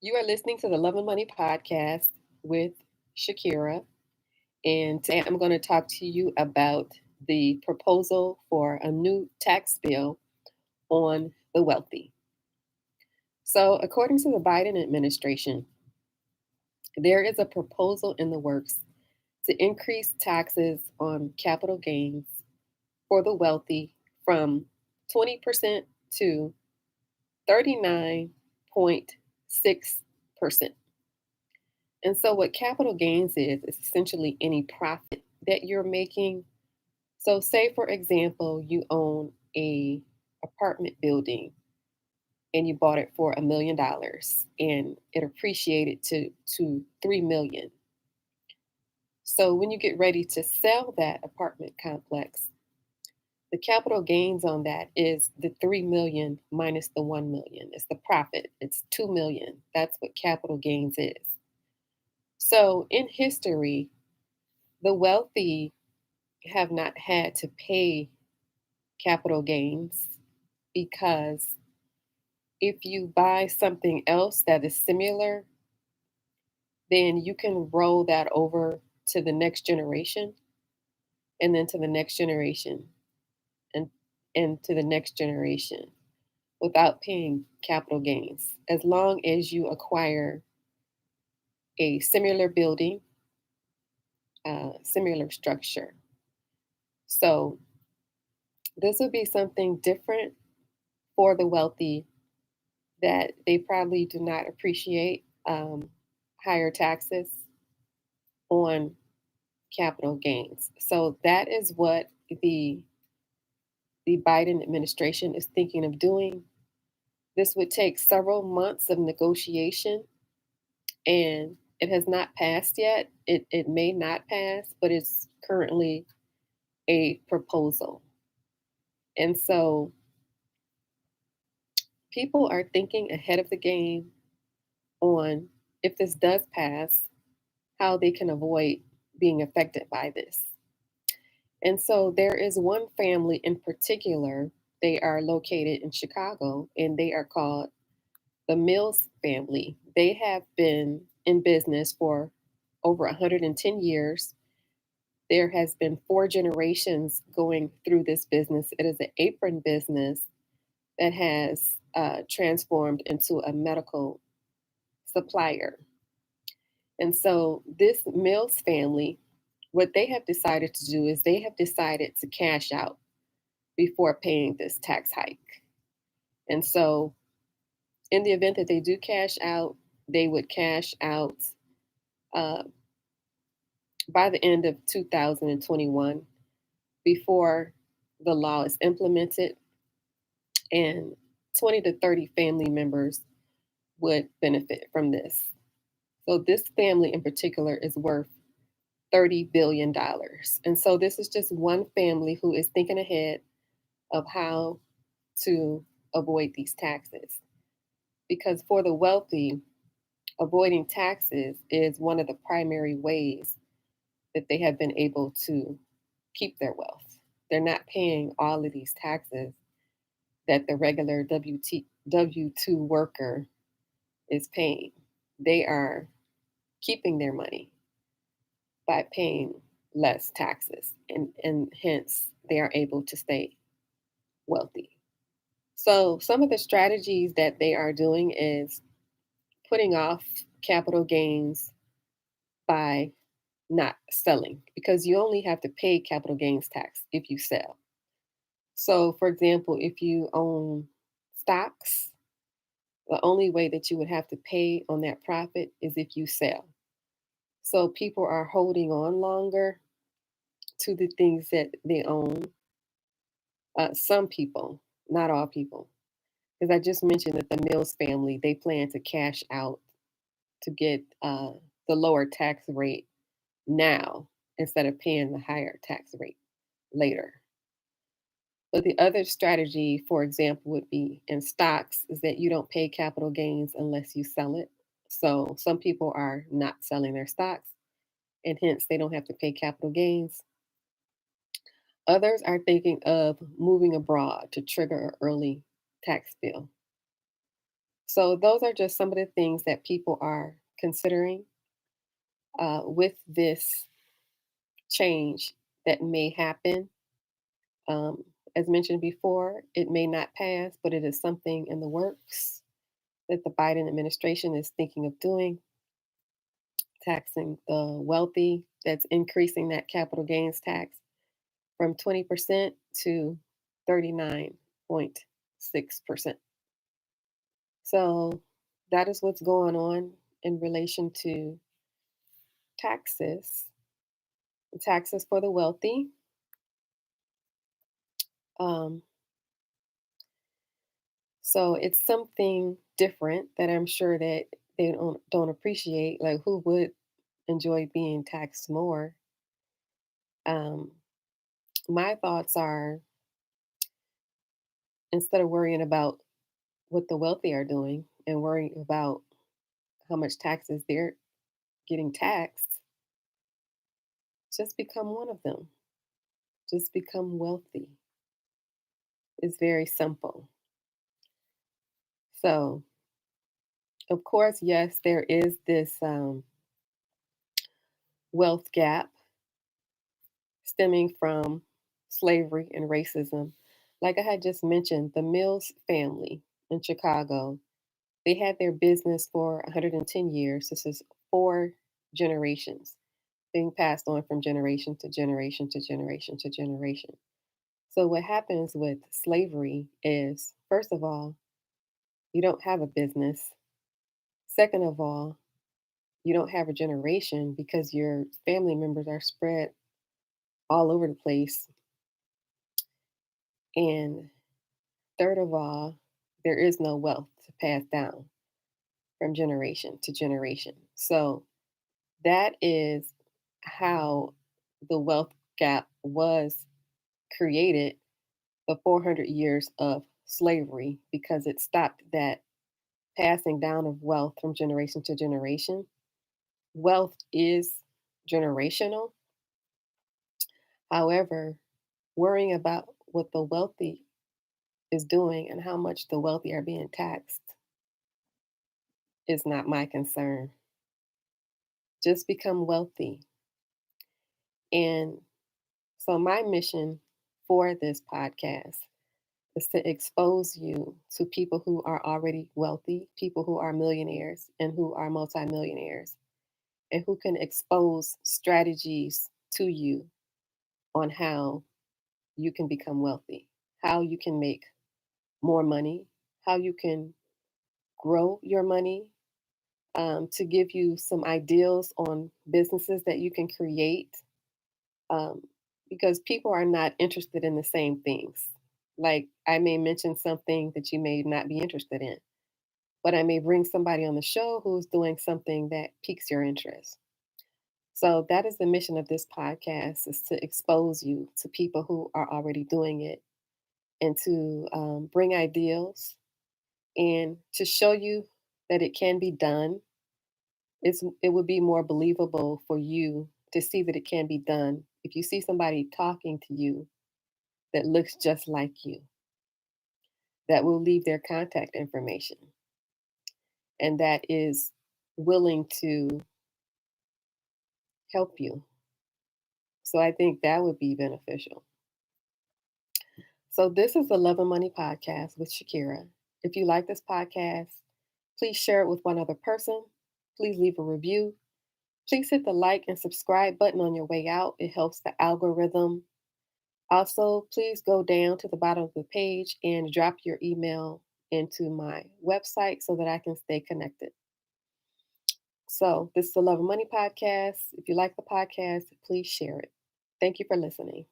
You are listening to the Love and Money podcast with Shakira. And today I'm going to talk to you about the proposal for a new tax bill on the wealthy. So, according to the Biden administration, there is a proposal in the works to increase taxes on capital gains for the wealthy from 20% to 39.6%. And so, what capital gains is essentially any profit that you're making. So, say for example, you own a apartment building and you bought it for $1 million and it appreciated to 3 million. So, when you get ready to sell that apartment complex, the capital gains on that is the 3 million minus the 1 million. It's the profit. It's 2 million. That's what capital gains is. So, in history, the wealthy have not had to pay capital gains because if you buy something else that is similar, then you can roll that over to the next generation and then to the next generation and to the next generation without paying capital gains as long as you acquire a similar building, similar structure. So this would be something different for the wealthy that they probably do not appreciate higher taxes on capital gains. So that is what the the Biden administration is thinking of doing. This would take several months of negotiation, and it has not passed yet. It may not pass, but it's currently a proposal. And so people are thinking ahead of the game on if this does pass, how they can avoid being affected by this. And so there is one family in particular. They are located in Chicago and they are called the Mills family. They have been in business for over 110 years. There has been four generations going through this business. It is an apron business that has transformed into a medical supplier. And so this Mills family, what they have decided to do is they have decided to cash out before paying this tax hike. And so in the event that they do cash out, they would cash out uh, by the end of 2021 before the law is implemented, and 20 to 30 family members would benefit from this. So this family in particular is worth $30 billion. And so this is just one family who is thinking ahead of how to avoid these taxes. Because for the wealthy, avoiding taxes is one of the primary ways that they have been able to keep their wealth. They're not paying all of these taxes that the regular W 2 worker is paying. They are keeping their money by paying less taxes, and hence they are able to stay wealthy. So, some of the strategies that they are doing is putting off capital gains by not selling because you only have to pay capital gains tax if you sell. So, for example, if you own stocks, the only way that you would have to pay on that profit is if you sell. So, people are holding on longer to the things that they own. Some people, not all people, because I just mentioned that the Mills family, they plan to cash out to get the lower tax rate now instead of paying the higher tax rate later. But the other strategy, for example, would be in stocks is that you don't pay capital gains unless you sell it. So some people are not selling their stocks and hence they don't have to pay capital gains. Others are thinking of moving abroad to trigger an early tax bill. So those are just some of the things that people are considering with this change that may happen. Um, as mentioned before, it may not pass, but it is something in the works that the Biden administration is thinking of doing, taxing the wealthy. That's increasing that capital gains tax from 20% to 39.6%. So that is what's going on in relation to taxes. Taxes for the wealthy. Um, so it's something different that I'm sure that they don't appreciate. Like, who would enjoy being taxed more? Um, my thoughts are, instead of worrying about what the wealthy are doing and worrying about how much taxes they're getting taxed, just become one of them. Just become wealthy. It's very simple. So, of course, yes, there is this wealth gap stemming from slavery and racism. Like I had just mentioned, the Mills family in Chicago, they had their business for 110 years. This is four generations being passed on from generation to generation to generation to generation. So, what happens with slavery is, first of all, you don't have a business. Second of all, you don't have a generation because your family members are spread all over the place. And third of all, there is no wealth to pass down from generation to generation. So that is how the wealth gap was created, the 400 years of slavery, because it stopped that passing down of wealth from generation to generation. Wealth is generational. However, worrying about what the wealthy is doing and how much the wealthy are being taxed is not my concern. Just become wealthy. And so, my mission for this podcast is to expose you to people who are already wealthy, people who are millionaires and who are multimillionaires, and who can expose strategies to you on how you can become wealthy, how you can make more money, how you can grow your money, to give you some ideals on businesses that you can create, um, because people are not interested in the same things. Like, I may mention something that you may not be interested in, but I may bring somebody on the show who's doing something that piques your interest. So that is the mission of this podcast, is to expose you to people who are already doing it, and to bring ideals and to show you that it can be done. It would be more believable for you to see that it can be done if you see somebody talking to you that looks just like you, that will leave their contact information, and that is willing to help you. So I think that would be beneficial. So this is the Love and Money podcast with Shakira. If you like this podcast, please share it with one other person. Please leave a review. Please hit the like and subscribe button on your way out. It helps the algorithm. Also, please go down to the bottom of the page and drop your email into my website so that I can stay connected. So, this is the Love and Money podcast. If you like the podcast, please share it. Thank you for listening.